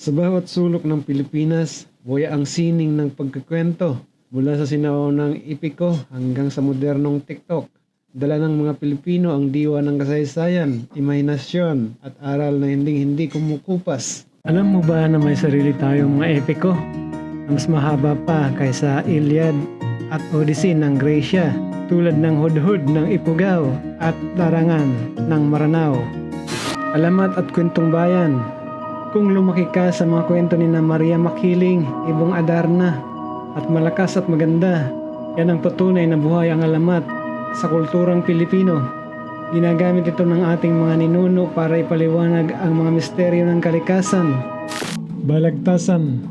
Sa bawat sulok ng Pilipinas, buhay ang sining ng pagkukwento. Mula sa sinaunang epiko hanggang sa modernong TikTok. Dala ng mga Pilipino ang diwa ng kasaysayan, imahinasyon at aral na hindi kumukupas. Alam mo ba na may sarili tayong mga epiko? Na mas mahaba pa kaysa Iliad at Odyssey ng Gracia, tulad ng Hudhud ng Ifugao at Larangan ng Maranao. Alamat at kwentong bayan. Kung lumaki ka sa mga kwento ni Maria Makiling, Ibong Adarna, at malakas at maganda, yan ang patunay na buhay ang alamat sa kulturang Pilipino. Ginagamit ito ng ating mga ninuno para ipaliwanag ang mga misteryo ng kalikasan. Balagtasan,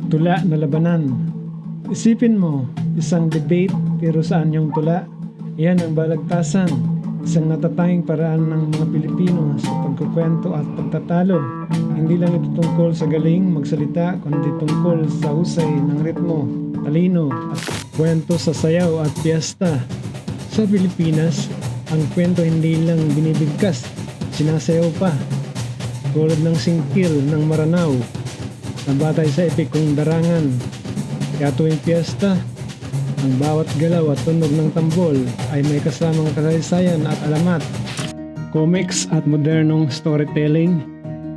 tula na labanan. Isipin mo, isang debate pero saan yung tula? Yan ang balagtasan, isang natatanging paraan ng mga Pilipino sa pagkukwento at pagtatalo. Hindi lang ito tungkol sa galing magsalita, kundi tungkol sa husay ng ritmo, talino at kwento sa sayaw at piyesta. Sa Pilipinas, ang kwento hindi lang binibigkas, sinasayaw pa. Tulad ng singkil ng Maranao, na batay sa epikong darangan. Kaya tuwing piyesta, ang bawat galaw at tunog ng tambol ay may kasamang kasaysayan at alamat. Comics at modernong storytelling.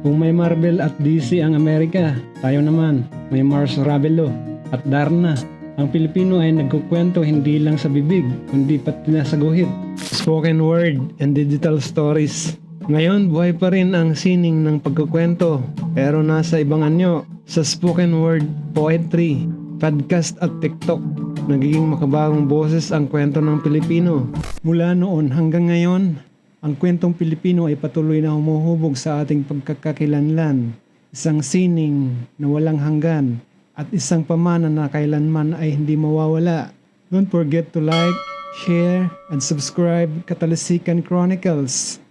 Kung may Marvel at DC ang Amerika, tayo naman may Mars Ravelo at Darna. Ang Pilipino ay nagkukwento hindi lang sa bibig, kundi pati na sa guhit. Spoken word and digital stories. Ngayon, buhay pa rin ang sining ng pagkukwento, pero nasa ibang anyo. Sa spoken word, poetry, podcast at TikTok, nagiging makabagong boses ang kwento ng Pilipino. Mula noon hanggang ngayon, ang kwentong Pilipino ay patuloy na humuhubog sa ating pagkakakilanlan. Isang sining na walang hanggan at isang pamana na kailanman ay hindi mawawala. Don't forget to like, share, and subscribe Katalisikan Chronicles.